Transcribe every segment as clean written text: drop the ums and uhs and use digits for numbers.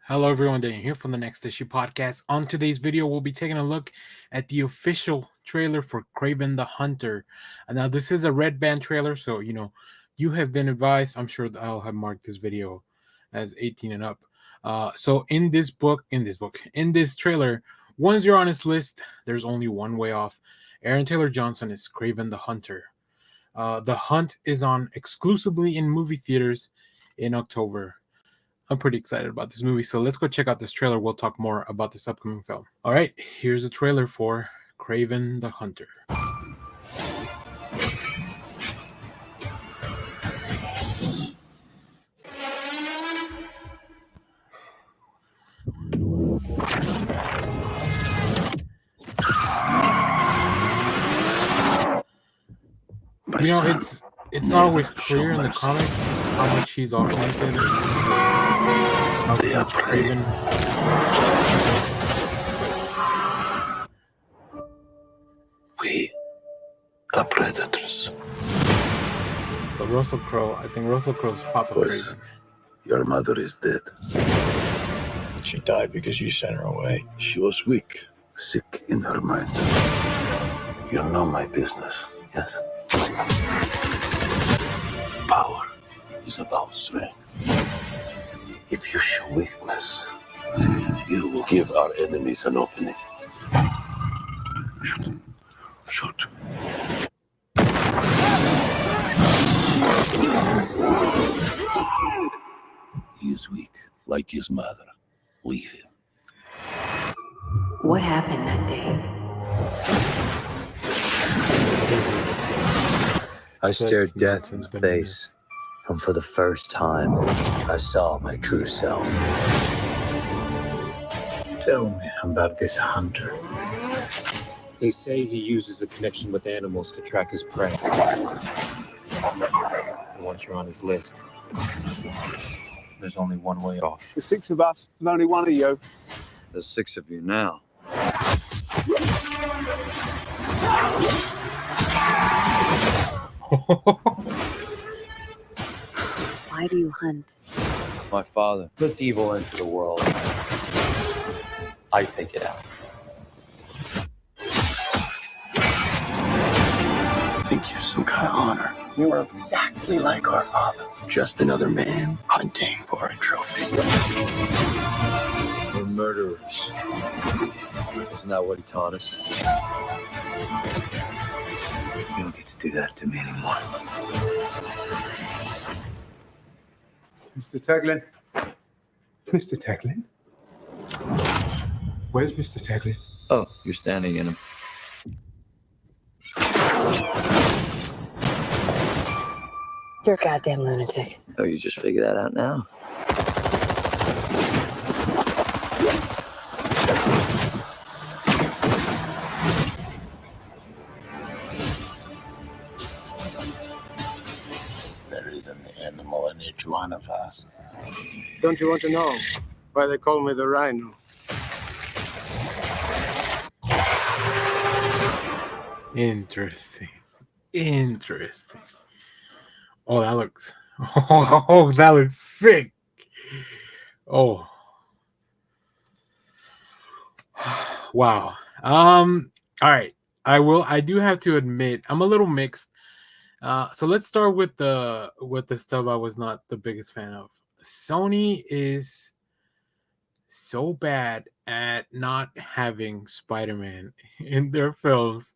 Hello everyone, Daniel here from the Next Issue Podcast. On today's video, we'll be taking a look at the official trailer for Kraven the Hunter. And now this is a red band trailer, so you have been advised. I'm sure that I'll have marked this video as 18 and up. So in this trailer, once you're on his list, there's only one way off. Aaron Taylor Johnson is Kraven the Hunter. The Hunt is on exclusively in movie theaters in October. I'm pretty excited about this movie, so let's go check out this trailer. We'll talk more about this upcoming film. All right, here's a trailer for Kraven the Hunter. It's not always clear in the comics how much he's augmented. Kraven. We are predators. So Russell Crowe, I think Russell Crowe's Papa Kraven. Your mother is dead. She died because you sent her away. She was weak, sick in her mind. You know my business, yes? Power is about strength. If you show weakness, you will give our enemies an opening. Shoot. Shoot. He is weak, like his mother. Leave him. What happened that day? I stared death in the face, and for the first time, I saw my true self. Tell me about this hunter. They say he uses a connection with animals to track his prey. And once you're on his list, there's only one way off. The six of us, and only one of you. There's 6 of you now. Why do you hunt? My father puts evil into the world. I take it out. I think you're some kind of honor. You are exactly like our father. Just another man hunting for a trophy. We're murderers. Isn't that what he taught us? You don't get to do that to me anymore. Mr. Taglin? Mr. Taglin? Where's Mr. Taglin? Oh, you're standing in him. You're a goddamn lunatic. Oh, you just figured that out now? There is an animal in each one of us. Don't you want to know why they call me the Rhino? Interesting. Oh, that looks. Oh, that looks sick. Oh, wow. All right. I do have to admit, I'm a little mixed. So let's start with the stuff I was not the biggest fan of. Sony is so bad at not having Spider-Man in their films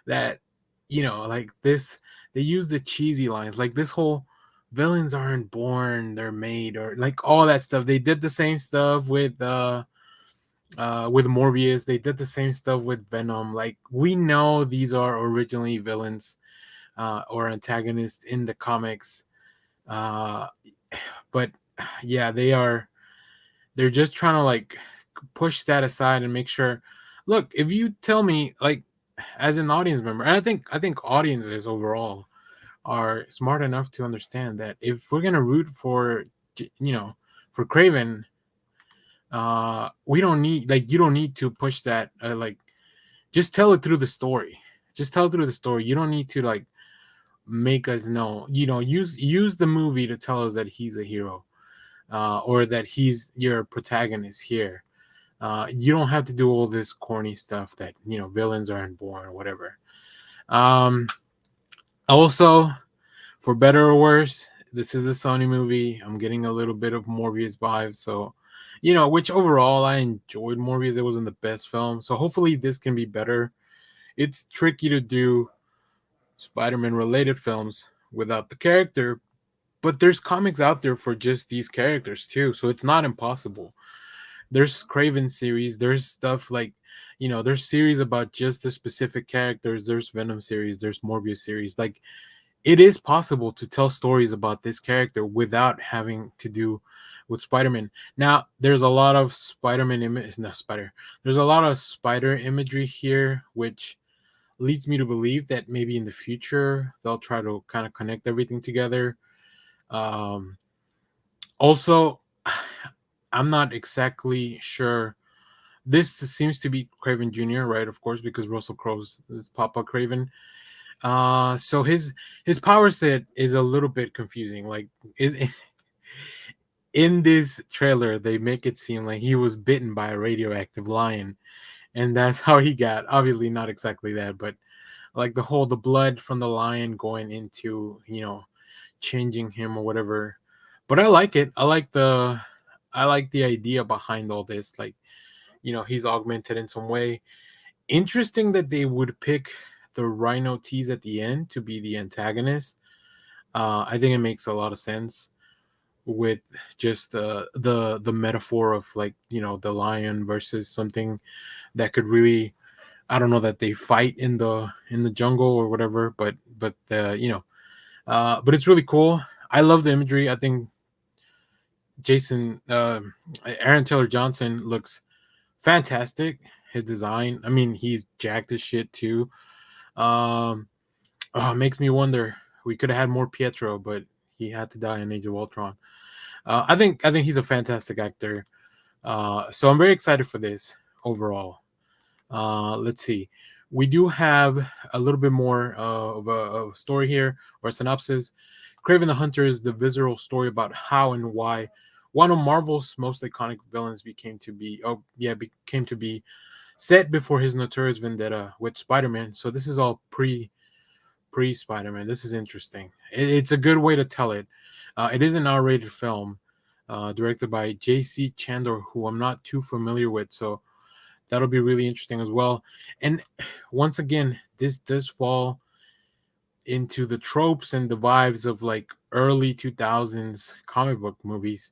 that like this, they use the cheesy lines like this whole villains aren't born, they're made, or like all that stuff. They did the same stuff with Morbius. They did the same stuff with Venom. Like, we know these are originally villains or antagonists in the comics, but yeah, they're just trying to like push that aside and make sure, look, if you tell me, like, as an audience member, and I think audiences overall are smart enough to understand that if we're gonna root for for Kraven, we don't need, like, you don't need to push that, like, just tell it through the story. You don't need to like make us know, use the movie to tell us that he's a hero. or that he's your protagonist here. You don't have to do all this corny stuff that villains aren't born or whatever. Also, for better or worse, this is a Sony movie. I'm getting a little bit of Morbius vibes, so which overall I enjoyed Morbius. It wasn't the best film, so hopefully this can be better. It's tricky to do Spider-Man related films without the character, but there's comics out there for just these characters too, so it's not impossible. There's Kraven series, there's stuff like there's series about just the specific characters, there's Venom series, there's Morbius series. Like, it is possible to tell stories about this character without having to do with Spider-Man. Now, there's a lot of there's a lot of spider imagery here, which leads me to believe that maybe in the future they'll try to kind of connect everything together. Also, I'm not exactly sure. This seems to be Kraven Jr., right? Of course, because Russell Crowe's is Papa Kraven. So his power set is a little bit confusing. Like, in this trailer, they make it seem like he was bitten by a radioactive lion, and that's how he got. Obviously, not exactly that, but like the blood from the lion going into changing him or whatever. But I like it. I like the idea behind all this. Like, he's augmented in some way. Interesting that they would pick the Rhino tease at the end to be the antagonist. I think it makes a lot of sense with just the metaphor of, like, the lion versus something that could really, I don't know, that they fight in the jungle or whatever, but but it's really cool. I love the imagery. I think Aaron Taylor Johnson looks fantastic. His design, I mean, he's jacked as shit too. Makes me wonder. We could have had more Pietro, but he had to die in Age of Ultron. I think he's a fantastic actor. So I'm very excited for this overall. Let's see. We do have a little bit more of a story here, or a synopsis. Kraven the Hunter is the visceral story about how and why one of Marvel's most iconic villains became to be set before his notorious vendetta with Spider-Man. So this is all pre Spider-Man. This is interesting. It's a good way to tell it. It is an R-rated film, directed by J.C. Chandor, who I'm not too familiar with. So that'll be really interesting as well. And once again, this does fall into the tropes and the vibes of like early 2000s comic book movies,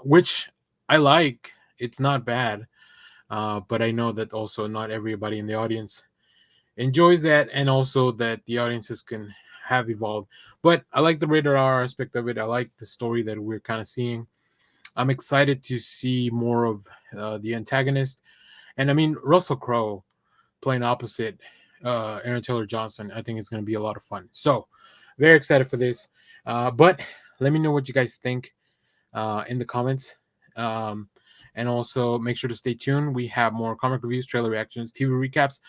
which I like. It's not bad, but I know that also not everybody in the audience enjoys that, and also that the audiences can have evolved. But I like the rated R aspect of it. I like the story that we're kind of seeing. I'm excited to see more of the antagonist. And I mean, Russell Crowe playing opposite Aaron Taylor Johnson, I think it's going to be a lot of fun. So, very excited for this. But let me know what you guys think in the comments. And also make sure to stay tuned. We have more comic reviews, trailer reactions, TV recaps.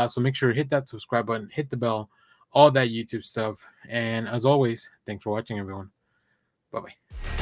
So make sure to hit that subscribe button, hit the bell, all that YouTube stuff. And as always, thanks for watching, everyone. Bye-bye.